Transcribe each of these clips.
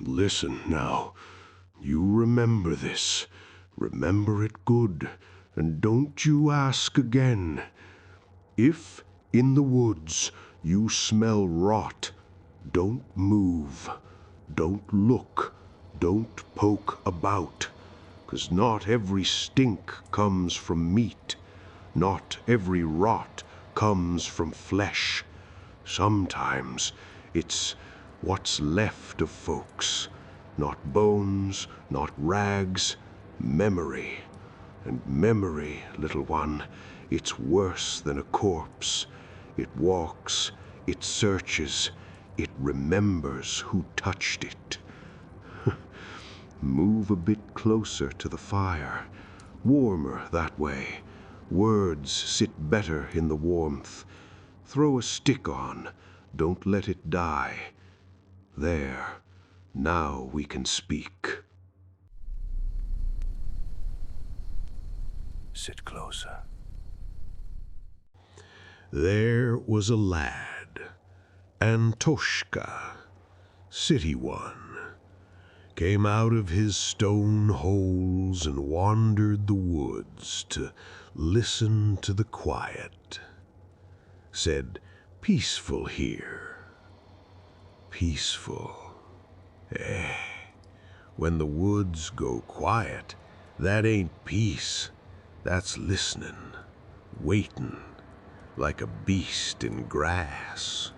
Listen now. You remember this. Remember it good, and don't you ask again. If in the woods you smell rot, don't move, don't look, don't poke about, 'cause not every stink comes from meat, not every rot comes from flesh. Sometimes it's what's left of folks, not bones, not rags, memory. And memory, little one, it's worse than a corpse. It walks, it searches, it remembers who touched it. Move a bit closer to the fire. Warmer that way. Words sit better in the warmth. Throw a stick on. Don't let it die. There. Now we can speak. Sit closer. There was a lad, and Toshka, city one, came out of his stone holes and wandered the woods to listen to the quiet. Said, peaceful here. Peaceful. When the woods go quiet, that ain't peace. That's listening, waiting, like a beast in grass.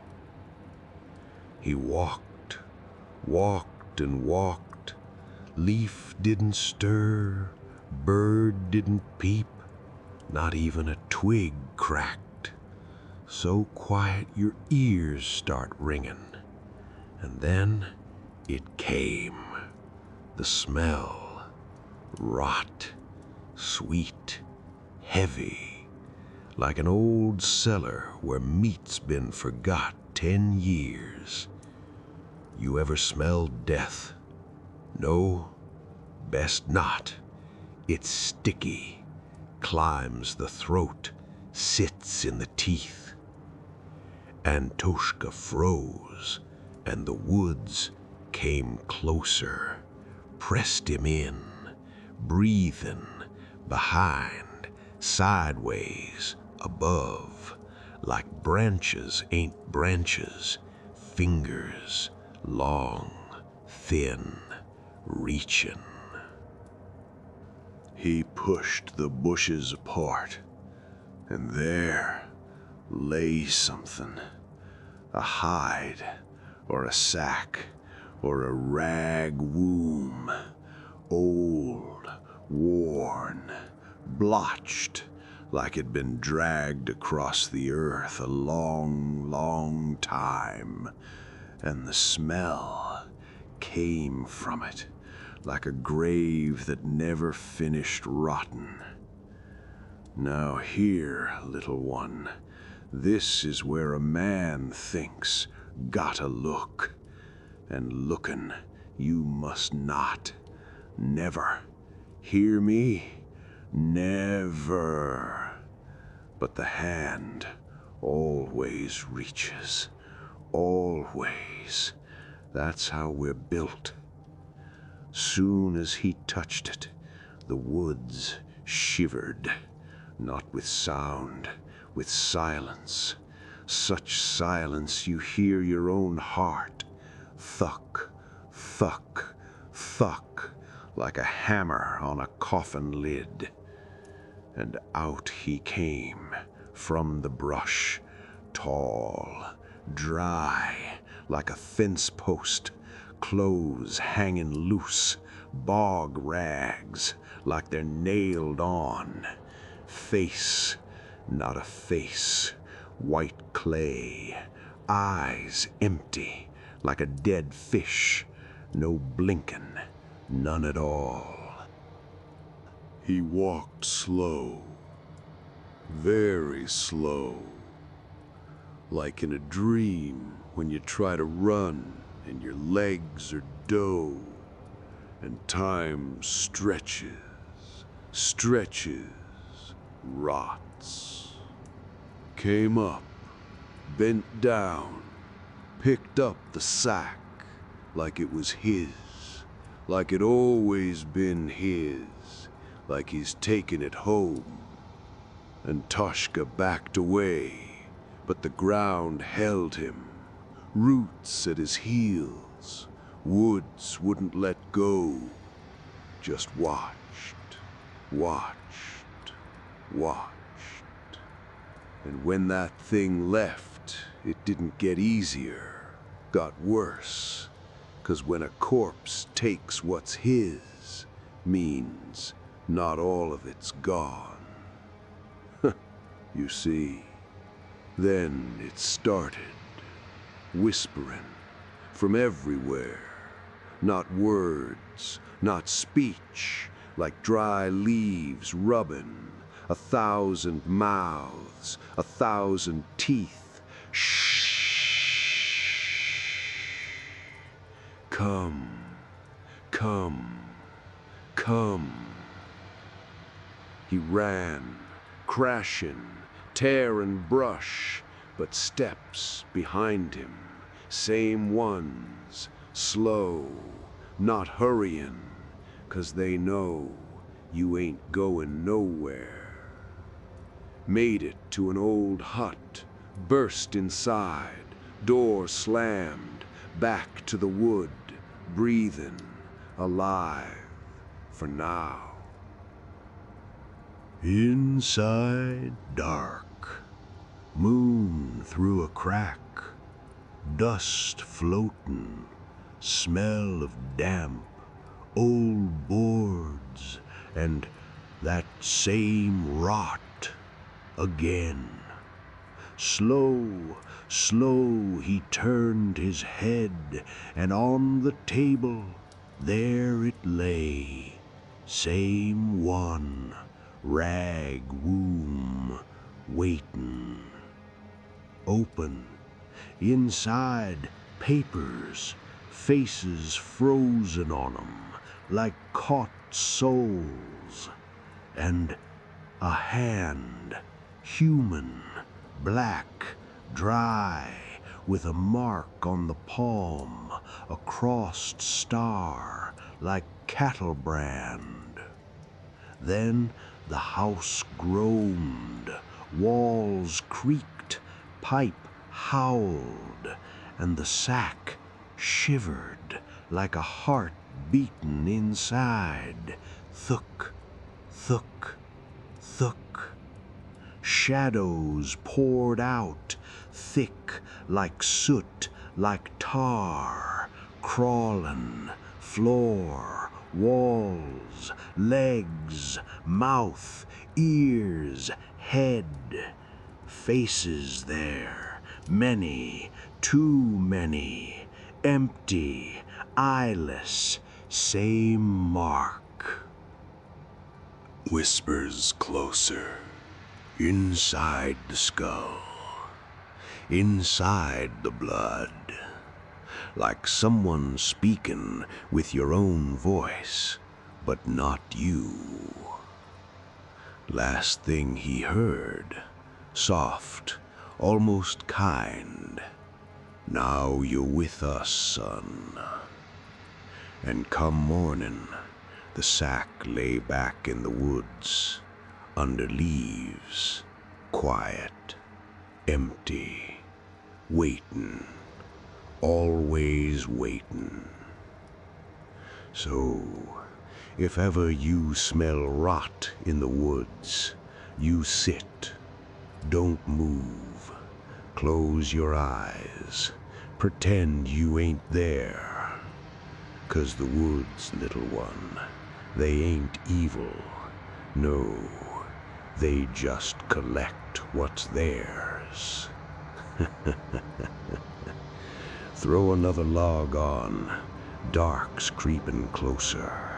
He walked, walked and walked. Leaf didn't stir, bird didn't peep, not even a twig cracked. So quiet your ears start ringing. And then it came, the smell, rot, sweet, heavy, like an old cellar where meat's been forgot 10 years. You ever smelled death? No, best not. It's sticky, climbs the throat, sits in the teeth. And Toshka froze, and the woods came closer, pressed him in, breathing, behind, sideways, above, like branches ain't branches, fingers, long, thin, reaching. He pushed the bushes apart, and there lay something, a hide, or a sack, or a rag womb, old, worn, blotched, like it'd been dragged across the earth a long, long time, and the smell came from it, like a grave that never finished rotting. Now here, little one, this is where a man thinks, gotta look, and looking you must not, never. Hear me? Never. But the hand always reaches. Always. That's how we're built. Soon as he touched it, the woods shivered. Not with sound, with silence. Such silence you hear your own heart. Thuck, thuck, thuck, like a hammer on a coffin lid. And out he came from the brush, tall, dry, like a fence post, clothes hanging loose, bog rags, like they're nailed on. Face, not a face, white clay, eyes empty, like a dead fish, no blinking, none at all. He walked slow, very slow, like in a dream when you try to run and your legs are dough, and time stretches, rots. Came up, bent down, picked up the sack, like it was his, like it always been his, like he's taken it home. And Toshka backed away, but the ground held him, roots at his heels. Woods wouldn't let go, just watched, watched, watched. And when that thing left, it didn't get easier, got worse. 'Cause when a corpse takes what's his, means not all of it's gone. You see, then it started, whispering from everywhere. Not words, not speech, like dry leaves rubbing, 1,000 mouths, 1,000 teeth. Shh. Come, come, come. He ran, crashing, tearing brush, but steps behind him, same ones, slow, not hurrying, 'cause they know you ain't going nowhere. Made it to an old hut, burst inside, door slammed, back to the wood, breathing, alive, for now. Inside dark, moon through a crack, dust floating, smell of damp, old boards, and that same rot again. Slow, slow he turned his head, and on the table there it lay, same one, rag womb, waiting. Open, inside papers, faces frozen on 'em, like caught souls, and a hand, human, black, dry, with a mark on the palm, a crossed star, like cattle brand. Then the house groaned, walls creaked, pipe howled, and the sack shivered like a heart beaten inside. Thuk, thuk, thuk. Shadows poured out, thick like soot, like tar, crawling, floor, walls, legs, mouth, ears, head. Faces there, many, too many, empty, eyeless, same mark. Whispers closer, inside the skull, inside the blood, like someone speaking with your own voice, but not you. Last thing he heard, soft, almost kind. Now you're with us, son. And come morning, the sack lay back in the woods, under leaves, quiet, empty, waiting, always waiting. So, if ever you smell rot in the woods, you sit, don't move, close your eyes, pretend you ain't there. 'Cause the woods, little one, they ain't evil, no, they just collect what's theirs. Throw another log on, dark's creeping closer.